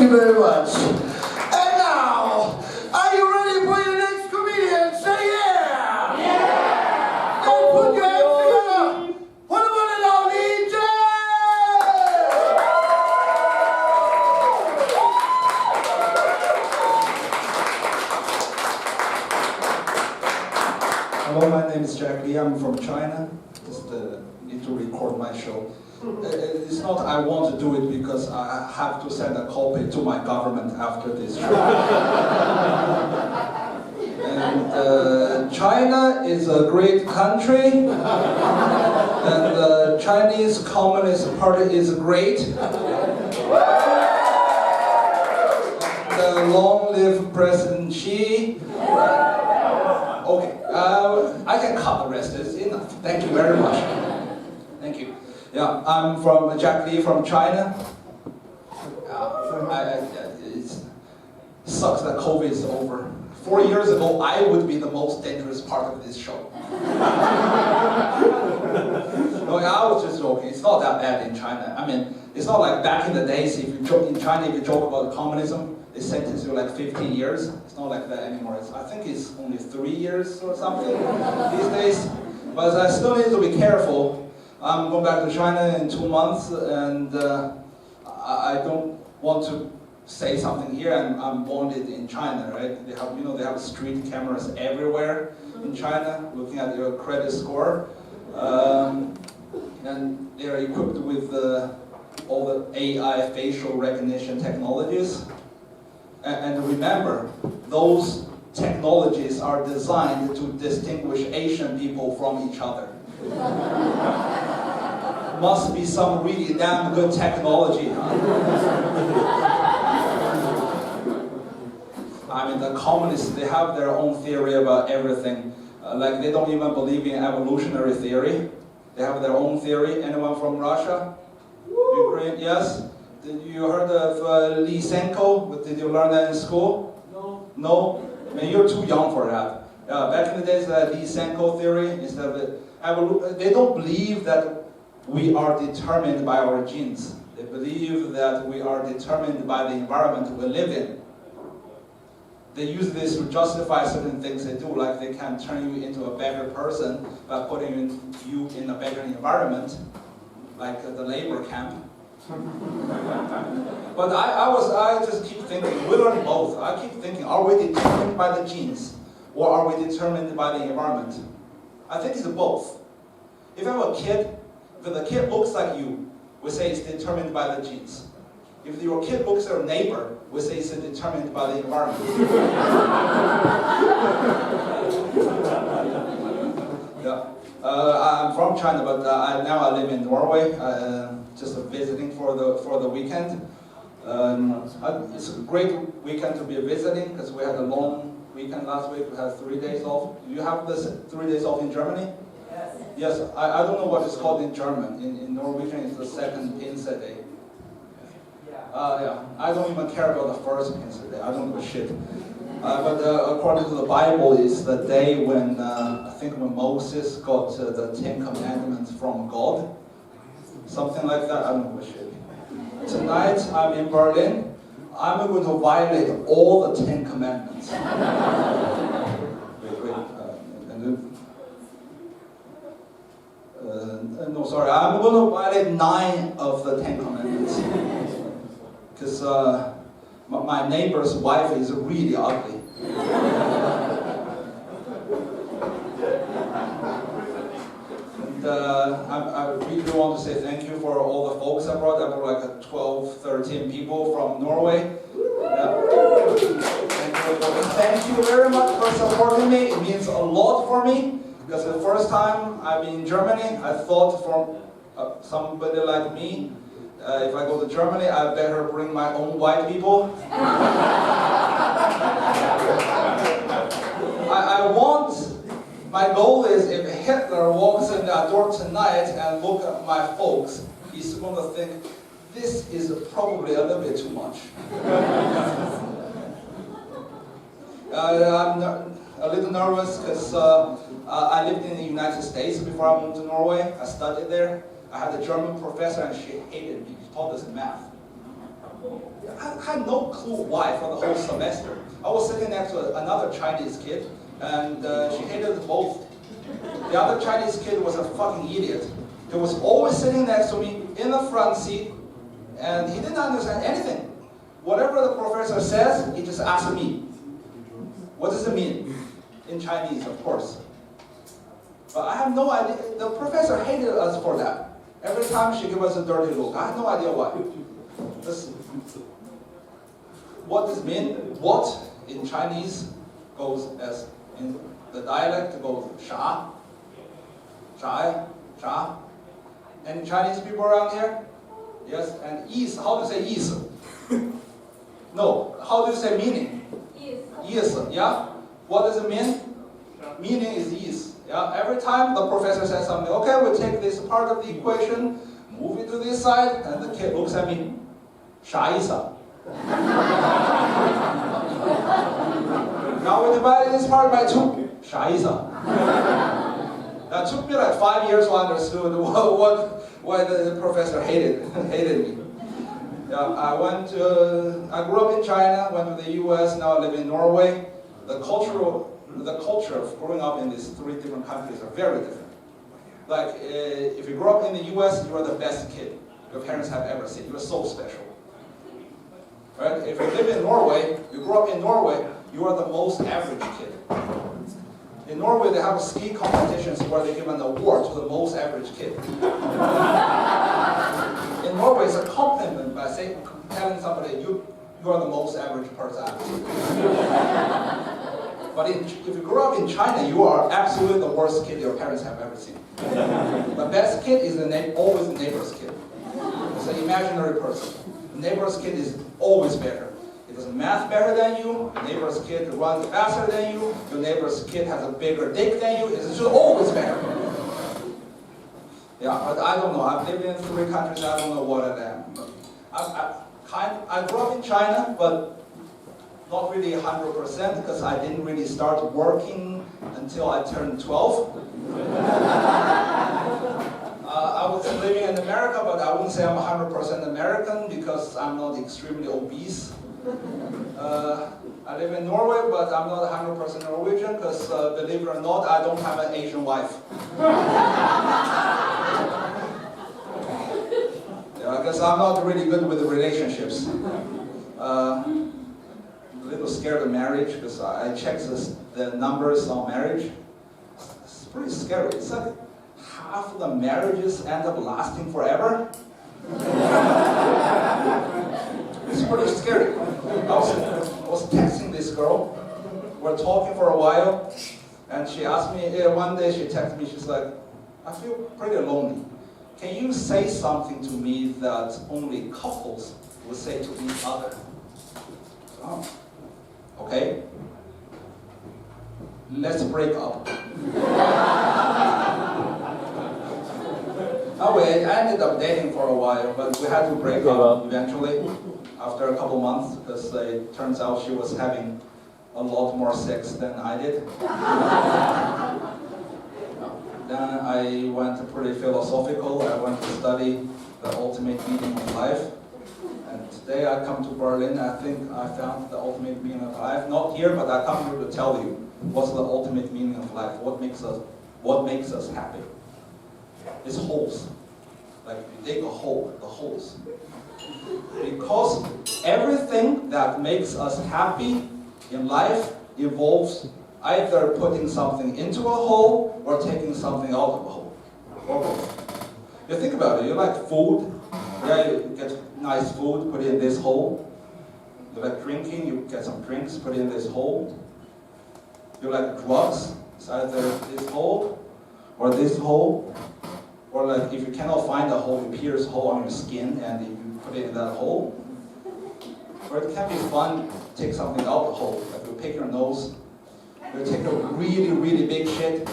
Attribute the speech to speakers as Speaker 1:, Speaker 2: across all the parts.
Speaker 1: you very much. And now, are you ready for your next comedian? Say yeah! Yeah! And put your hands together for the one and only Jay!
Speaker 2: Hello, my name is Jack Lee. I'm from China. Just need to record my show. It's not I want to do it because I have to send a copy to my government after this show. And China is a great country, and the Chinese Communist Party is great. And long live President Xi. Okay, I can cut the rest. It's enough. Thank you very much. Thank you. Yeah, I'm from Jack Lee from China. It sucks that COVID is over. 4 years ago, I would be the most dangerous part of this show. No, I was just joking. It's not that bad in China. I mean, it's not like back in the days. If you joke in China, if you joke about communism, they sentence you like 15 years. It's not like that anymore. I think it's only 3 years or something these days. But I still need to be careful. I'm going back to China in 2 months, and I don't want to say something here, and I'm bonded in China, right? They have street cameras everywhere in China, looking at your credit score, and they're equipped with all the AI facial recognition technologies. And remember, those technologies are designed to distinguish Asian people from each other. Must be some really damn good technology, huh? I mean, the communists, they have their own theory about everything. Like, they don't even believe in evolutionary theory. They have their own theory. Anyone from Russia? Ukraine? Yes? Did you heard of Lysenko? Did you learn that in school? No. No? I mean, you're too young for that. Back in the days, the Lysenko theory is that they don't believe that we are determined by our genes. They believe that we are determined by the environment we live in. They use this to justify certain things they do, like they can turn you into a better person by putting you in a better environment, like the labor camp. But I just keep thinking, we learn both. I keep thinking, are we determined by the genes, or are we determined by the environment? I think it's both. If you have a kid, if the kid looks like you, we say it's determined by the genes. If your kid looks like your neighbor, we say it's determined by the environment. Yeah. I'm from China, but now I live in Norway. Just visiting for the weekend. It's a great weekend to be visiting because we had a long weekend last week. We had 3 days off. Do you have this 3 days off in Germany? Yes. Yes. I don't know what it's called in German. In Norwegian, it's the second Pinse Day. Yeah. I don't even care about the first Pinse Day. I don't give a shit. But according to the Bible, it's the day when I think when Moses got the 10 Commandments from God. Something like that. I don't give a shit. Tonight, I'm in Berlin. I'm going to violate all the 10 Commandments. No, sorry. I'm going to violate 9 of the 10 Commandments. Because my neighbor's wife is really ugly. And I really want to say thank you for all the folks I brought. I brought like 12, 13 people from Norway. Thank you very much for supporting me. It means a lot for me. Because the first time I've been in Germany, I thought from somebody like me, if I go to Germany, I better bring my own white people. My goal is if Hitler walks in that door tonight and look at my folks, he's going to think, this is probably a little bit too much. I'm a little nervous because I lived in the United States before I moved to Norway. I studied there. I had a German professor and she hated me. She taught us math. I had no clue why for the whole semester. I was sitting next to another Chinese kid, and she hated both. The other Chinese kid was a fucking idiot. He was always sitting next to me in the front seat, and he didn't understand anything. Whatever the professor says, he just asked me. What does it mean? In Chinese, of course. But I have no idea. The professor hated us for that. Every time she gave us a dirty look. I have no idea why. What does it mean? What in Chinese goes as, in the dialect goes sha, sha, sha. Any Chinese people around here? Yes, and is, how do you say is? No, how do you say meaning? Is, yeah? What does it mean? Meaning is. Yeah? Every time the professor says something, okay, we'll take this part of the equation, move it to this side, and the kid looks at me, 啥意思啊? Now we divided this part by 2. 啥意思啊? That took me like 5 years to understand why the professor hated me. Yeah, I grew up in China, went to the US, now I live in Norway. The culture of growing up in these 3 different countries are very different. Like, if you grow up in the US, you are the best kid your parents have ever seen. You are so special. Right? If you live in Norway, you grow up in Norway, you are the most average kid. In Norway, they have ski competitions where they give an award to the most average kid. In Norway, it's a compliment by telling somebody, you are the most average person I've seen. But if you grow up in China, you are absolutely the worst kid your parents have ever seen. The best kid is always the neighbor's kid. It's an imaginary person. The neighbor's kid is always better. He does math better than you, your neighbor's kid runs faster than you, your neighbor's kid has a bigger dick than you, it's just always better. Yeah, but I don't know. I've lived in 3 countries, I don't know what I am. I grew up in China, but not really 100% because I didn't really start working until I turned 12. I was living in America, but I wouldn't say I'm 100% American because I'm not extremely obese. I live in Norway, but I'm not 100% Norwegian because, believe it or not, I don't have an Asian wife. Yeah, because I'm not really good with relationships. A little scared of marriage because I checked the numbers on marriage. It's pretty scary. It's like half of the marriages end up lasting forever. It's pretty scary. I was texting this girl. We're talking for a while, and she asked me, one day she texted me, she's like, I feel pretty lonely. Can you say something to me that only couples would say to each other? Oh, okay. Let's break up. We ended up dating for a while, but we had to break up eventually after a couple months because it turns out she was having a lot more sex than I did. Then I went pretty philosophical. I went to study the ultimate meaning of life. And today I come to Berlin. I think I found the ultimate meaning of life. Not here, but I come here to tell you what's the ultimate meaning of life. What makes us happy? It's holes. Like you dig a hole, the holes. Because everything that makes us happy in life involves either putting something into a hole or taking something out of a hole. Or both. You think about it, you like food. Yeah, you get nice food, put it in this hole. You like drinking, you get some drinks, put it in this hole. You like drugs, it's either this hole or this hole. Or like if you cannot find a hole, you pierce a hole on your skin and you put it in that hole. Or it can be fun to take something out of the hole. Like you pick your nose, you take a really, really big shit.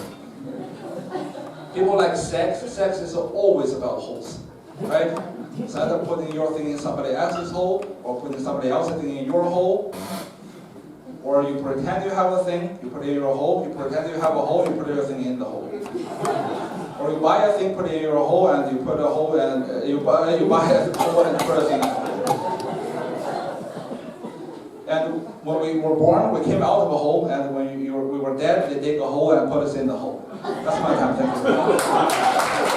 Speaker 2: People like sex. Sex is always about holes, right? It's either putting your thing in somebody else's hole, or putting somebody else's thing in your hole. Or you pretend you have a thing, you put it in your hole, you pretend you have a hole, you put your thing in the hole. Or you buy a thing, put it in your hole, and you put a hole, and you buy a hole and put a thing in the hole. And when we were born, we came out of a hole, and when we were dead, they dig a hole and put us in the hole. That's my time. Thank you.